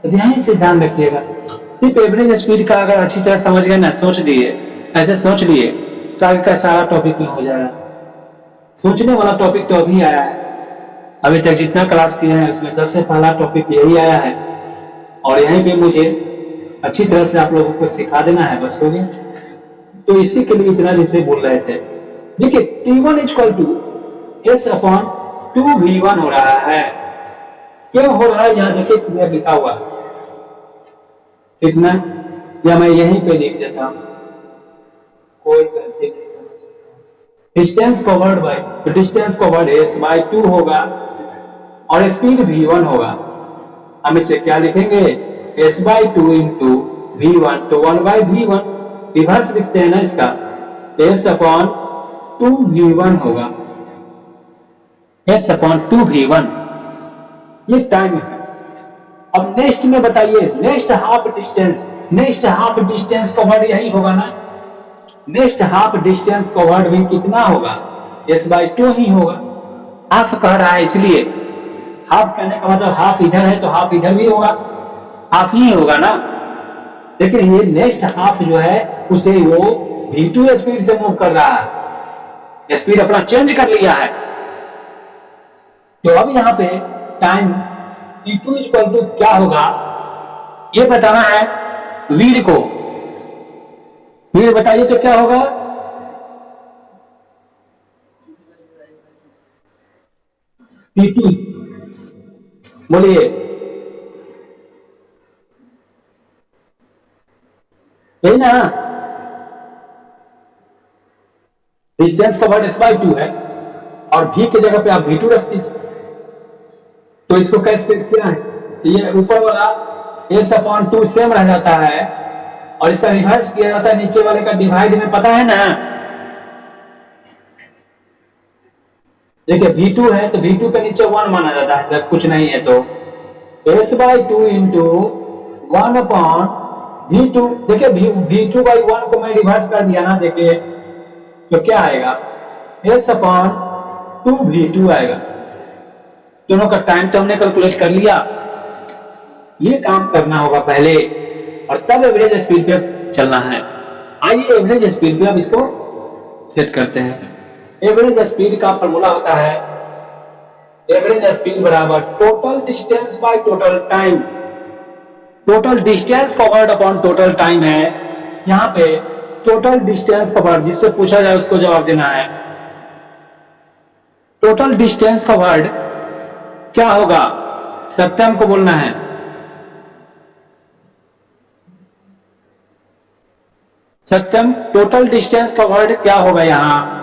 तो यहीं से ध्यान रखिएगा। सिर्फ एवरेज स्पीड का अगर अच्छी तरह समझ गए ना, सोच लिए, ऐसे सोच लिए, तो आगे का सारा टॉपिक में हो जाएगा। सोचने वाला टॉपिक तो अभी आया है, अभी तक जितना क्लास किया है उसमें सबसे पहला टॉपिक यही आया है, और यहीं पे मुझे अच्छी तरह से आप लोगों को सिखा देना है, बस हो गया। तो इसी के लिए इतना दिन से बोल रहे थे। देखिए T1 इक्वल टू s/2v1 हो रहा है। क्यों हो रहा है यहाँ देखिए क्लियर लिखा हुआ, कितना, या मैं यहीं पे लिख देता हूं, कोई गलती नहीं करना चाहता। डिस्टेंस कवर्ड बाय, तो डिस्टेंस कवर्ड s/2 होगा और स्पीड v1 होगा। हम इसे क्या लिखेंगे, s/2 इंटू v1, तो 1/v1, रिवर्स लिखते हैं ना इसका, s/2v1 होगा, s/2v1, ये टाइम है। अब नेक्स्ट में बताइए, नेक्स्ट हाफ डिस्टेंस कवर्ड यही होगा ना, नेक्स्ट हाफ डिस्टेंस कवर्ड भी कितना होगा, s/2 ही होगा। हाफ कह रहा है इसलिए, हाफ कहने का मतलब हाफ इधर है तो हाफ इधर भी होगा, हाफ ही होगा ना। लेकिन ये नेक्स्ट हाफ जो है उसे वो v2 स्पीड से मूव कर रहा है, स्पीड अपना चेंज कर लिया है। तो अब यहाँ पे टाइम t2 इक्वल टू क्या होगा ये बताना है वीर को। वीर बताइए तो क्या होगा, t2 बोलिए, यही ना, डिस्टेंस का वर्ड s/2 है और v की जगह पे आप v2 रख दीजिए, तो इसको कैसे क्या है, तो ये ऊपर वाला s/2 सेम रह जाता है और इसका रिवर्स किया जाता है नीचे वाले का डिवाइड में, पता है ना। देखिए v2 है तो v2 के नीचे 1 माना जाता है जब कुछ नहीं है, तो s/2 इंटू 1/v2। देखिए v2/1 को मैं रिवर्स कर दिया ना, देखिए तो क्या आएगा, s/2v2 आएगा। दोनों का टाइम तो हमने कैलकुलेट कर लिया, ये काम करना होगा पहले और तब एवरेज स्पीड पे चलना है। आइए एवरेज स्पीड पे अब इसको सेट करते हैं। एवरेज स्पीड का फॉर्मूला होता है, एवरेज स्पीड बराबर total distance by total time. Total distance covered upon total time है, यहाँ पे टोटल डिस्टेंस कवर्ड जिससे पूछा जाए उसको जवाब देना है। टोटल डिस्टेंस कवर्ड क्या होगा, सत्यम को बोलना है। सत्यम टोटल डिस्टेंस कवर्ड क्या होगा यहां,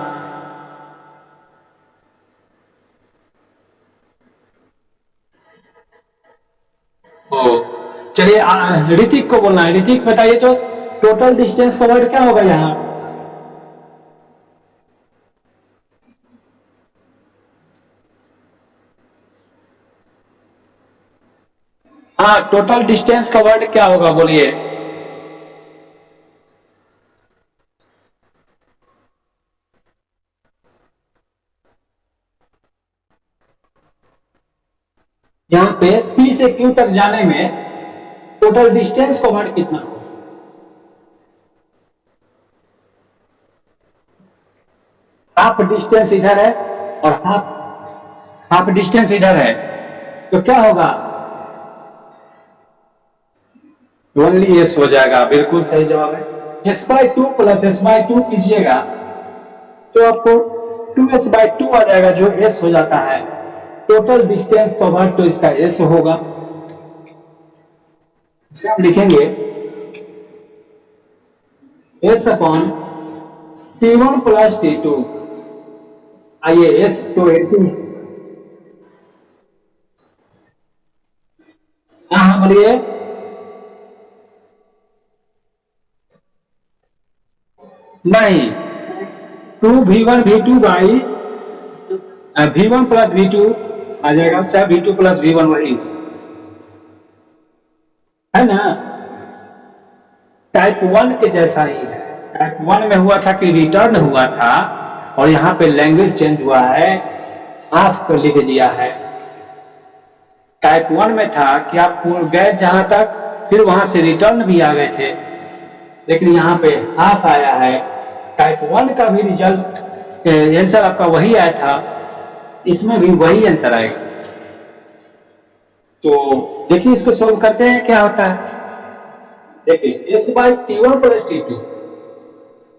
चलिए ऋतिक को बोलना है। ऋतिक बताइए तो टोटल डिस्टेंस कवर्ड क्या होगा यहां। हाँ टोटल डिस्टेंस कवर्ड क्या होगा बोलिए। यहाँ पे P से Q तक जाने में टोटल डिस्टेंस कवर्ड कितना हो? हाफ डिस्टेंस इधर है और हाफ डिस्टेंस इधर है, तो क्या होगा? ओनली एस हो जाएगा। बिल्कुल सही जवाब है। S by two plus S by two कीजिएगा तो आपको 2s/2 आ जाएगा, जो एस हो जाता है। टोटल डिस्टेंस कवर्ड तो इसका एस होगा। इसे हम लिखेंगे S upon T1 plus T2। आइए एस तो ऐसे हाँ बोलिए। नहीं, 2v1 v2 by v1 plus v2 आ जाएगा, चाहे v2 प्लस v1 वही है ना। टाइप 1 के जैसा ही है। टाइप 1 में हुआ था कि रिटर्न हुआ था और यहाँ पे लैंग्वेज चेंज हुआ है, हाफ को लिख दिया है। टाइप 1 में था कि आप गए जहां तक, फिर वहां से रिटर्न भी आ गए थे, लेकिन यहाँ पे हाफ आया है। टाइप 1 का भी रिजल्ट आंसर आपका वही आया था, इसमें भी वही आंसर आएगा। तो देखिए इसको सोल्व करते हैं क्या होता है। देखिए S by T1 plus T2,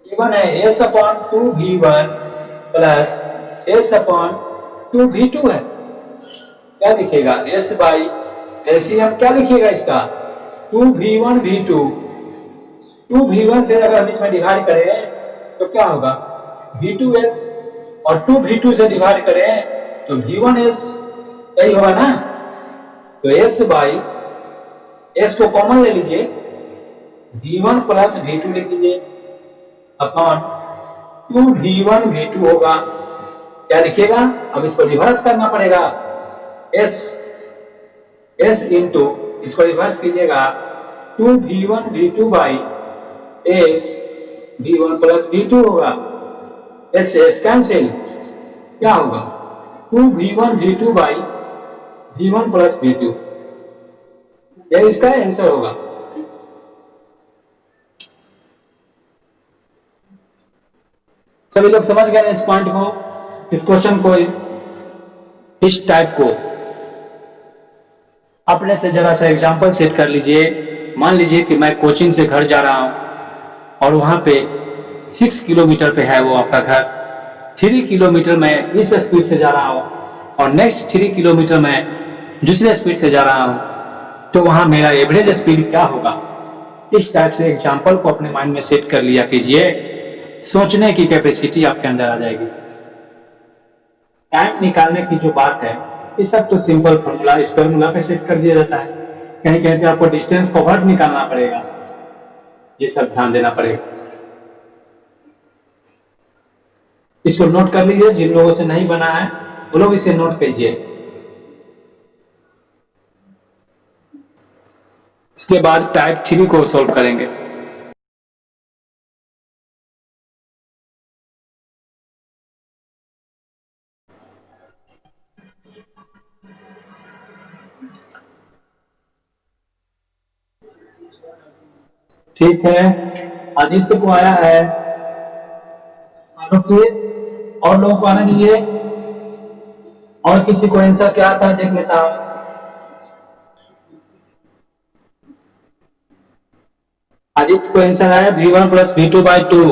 T1 है S upon 2v1 plus S upon 2v2 है। क्या लिखेगा? एस बाई एलसीएम क्या लिखिएगा इसका? 2v1 v2। 2v1 से अगर हम इसमें डिवाइड करें तो क्या होगा? v2s, और 2v2 से डिवाइड करें तो v1s, यही होगा ना। तो s बाई s को कॉमन ले लीजिए, v1 प्लस v2 लिख लीजिए अपॉन 2v1 v2 होगा। क्या लिखिएगा? अब इसको रिवर्स करना पड़ेगा, s इंटू इसको रिवर्स कीजिएगा 2v1 v2 by s v1 plus v2 होगा। s कैंसिल, क्या होगा? 2v1 v2 by v1 plus v2, यह इसका आंसर होगा। सभी लोग समझ गए इस पॉइंट को, इस क्वेश्चन को, इस टाइप को। अपने से जरा सा एग्जांपल सेट कर लीजिए। मान लीजिए कि मैं कोचिंग से घर जा रहा हूं और वहां पे 6 किलोमीटर पे है वो आपका घर। 3 किलोमीटर मैं इस स्पीड से जा रहा हूं और नेक्स्ट 3 किलोमीटर मैं दूसरे स्पीड से जा रहा हूं, तो वहां मेरा एवरेज स्पीड क्या होगा? इस टाइप से एग्जांपल को अपने माइंड में सेट कर लिया कीजिए, सोचने की कैपेसिटी आपके अंदर आ जाएगी। टाइम निकालने की जो बात है, ये सब तो सिंपल फॉर्मूला, इस फॉर्मूला पे सेट कर दिया जाता है। कहीं कहीं पे आपको डिस्टेंस कवर्ड निकालना पड़ेगा, ये सब ध्यान देना पड़ेगा। इसको नोट कर लीजिए, जिन लोगों से नहीं बना है वो लोग इसे नोट कीजिए। उसके बाद टाइप 3 को सॉल्व करेंगे। ठीक है, आदित्य को आया है, और लोगों को आने दीजिए। और किसी को आंसर क्या आता है देख लेता हूं। आदित्य को आंसर आया v1 प्लस v2 बाई 2।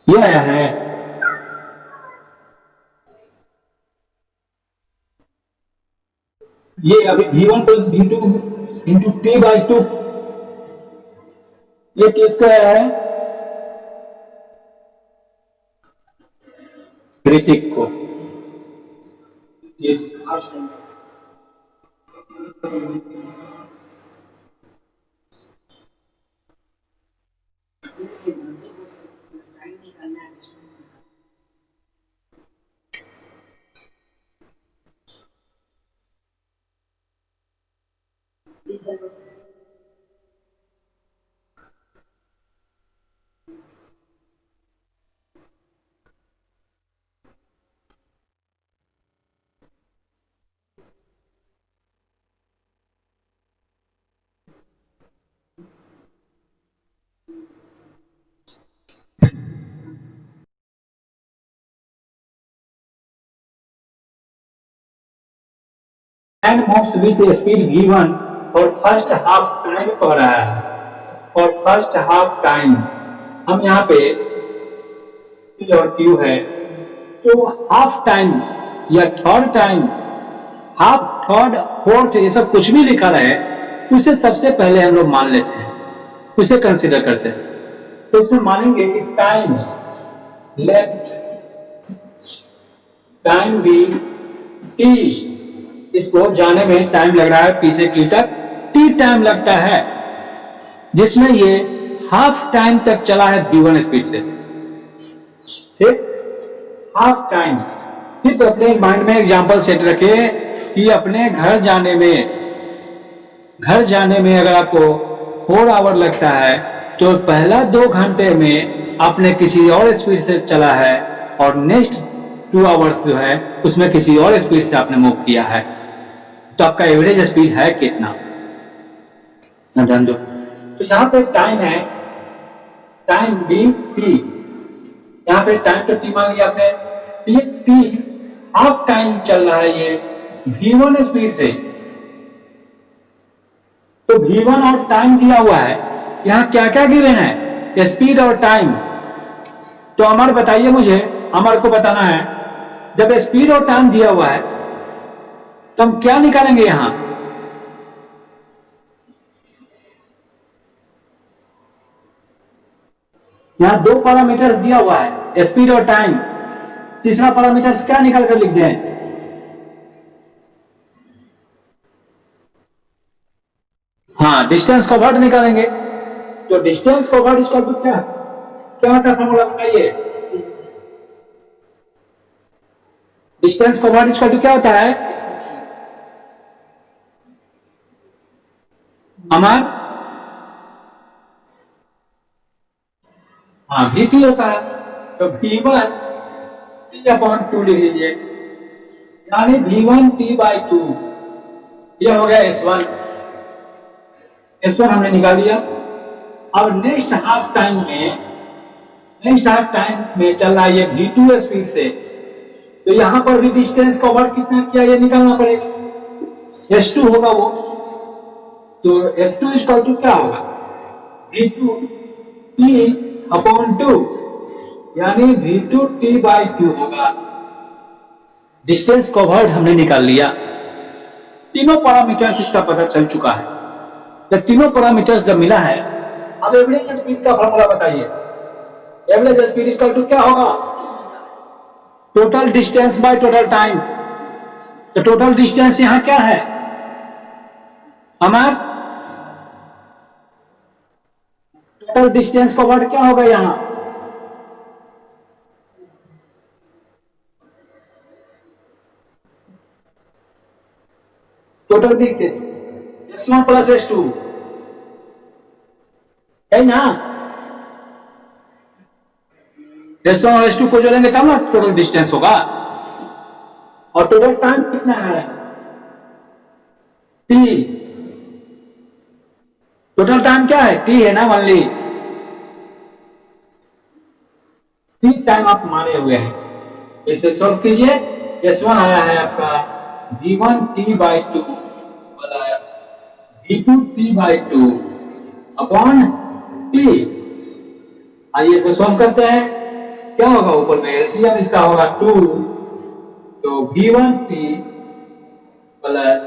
ये आया है। ये अभी v1 plus v2 into t by 2, ये किसका है? ऋतिक को। ये and moves with a speed v1 for first half time कह रहा है। for first half time हम यहाँ पे P और Q है, तो हाफ टाइम या third time, half, third, fourth, ये सब कुछ भी लिखा रहे उसे सबसे पहले हम लोग मान लेते हैं, उसे कंसीडर करते हैं। तो इसमें मानेंगे कि टाइम लेफ्ट, टाइम भी टी, इसको जाने में टाइम लग रहा है पी से क्यू तक, टी टाइम लगता है, जिसमें ये हाफ टाइम तक चला है v1 स्पीड से। ठीक, हाफ टाइम। सिर्फ अपने माइंड में एग्जांपल सेट रखे कि अपने घर जाने में अगर आपको 4 आवर लगता है तो पहला 2 घंटे में आपने किसी और स्पीड से चला है और नेक्स्ट 2 आवर्स जो है उसमें किसी और स्पीड से आपने मूव किया है, तो आपका एवरेज स्पीड है कितना, ना जान दो। तो यहाँ पे टाइम है, टाइम बी टी, यहाँ पे टाइम तो टी मान लिया आपने, ये टी हाफ टाइम चल रहा है ये v1 स्पीड से। तो v1 और टाइम दिया हुआ है, यहाँ क्या क्या गिवन है, स्पीड और टाइम। तो अमर बताइए मुझे, अमर को बताना है, जब स्पीड और टाइम दिया हुआ है तो हम क्या निकालेंगे यहां, यहां 2 पैरामीटर्स दिया हुआ है, स्पीड और टाइम। तीसरा पैरामीटर्स क्या निकाल कर लिख दें, हाँ, डिस्टेंस कवर्ड निकालेंगे। तो डिस्टेंस कवर्ड इसका तो क्या क्या होता है, फॉर्मूला बताइए। डिस्टेंस कवर्ड इसका तो क्या होता है अमर, हाँ v2 होता है, तो v1 t/2 लिख लीजिए, यानी v1 t/2, यह हो गया s1। s1 हमने निकाल दिया। अब नेक्स्ट हाफ टाइम में चल रहा है ये v2 स्पीड से, तो यहां पर भी डिस्टेंस कवर्ड कितना किया ये निकालना पड़ेगा, s2 होगा वो। तो s2 इक्वल टू क्या होगा, v2 t/2, यानी v2 t/2 होगा। डिस्टेंस कवर्ड हमने निकाल लिया, तीनों पैरामीटर्स इसका पता चल चुका है। जब तीनों पैरामीटर्स जब मिला है, अब एवरेज स्पीड का फॉर्मूला बताइए। एवरेज स्पीड इक्वल टू क्या होगा, total distance by total time. तो टोटल डिस्टेंस यहां क्या है अमर, टोटल डिस्टेंस का वर्ड क्या होगा यहां, total distance s1 plus s2 है ना, s1 और s2 को जोड़ेंगे तब ना टोटल डिस्टेंस होगा। और टोटल टाइम कितना है t, टोटल टाइम क्या है t है ना, मान ली t टाइम आप माने हुए हैं, इसे सॉल्व कीजिए। s1 आया है आपका v1 t/2 plus v2 t/2 upon t। आइए इसको सॉल्व करते हैं, क्या होगा ऊपर में एलसीएम इसका होगा 2, तो v1 t plus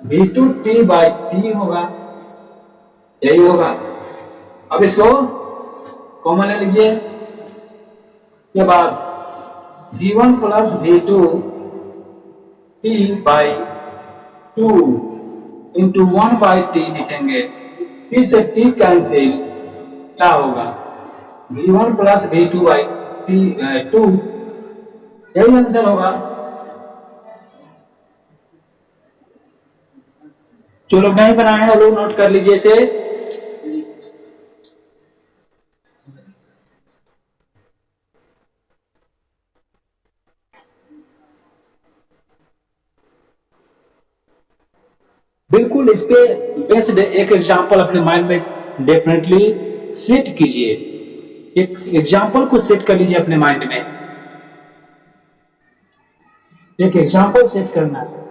v2 t/t होगा, यही होगा। अब इसको कॉमन ले लीजिए, इसके बाद v1 plus v2 t/2 into 1/t लिखेंगे, t से t कैंसिल, क्या होगा v1 प्लस v2/2, यही आंसर होगा। जो लोग नहीं बनाए हैं वो लोग नोट कर लीजिए इसे। बिल्कुल इस पे बेस्ड एक एग्जांपल अपने माइंड में डेफिनेटली सेट कीजिए, एक एग्जांपल को सेट कर लीजिए अपने माइंड में, एक एग्जांपल सेट करना है।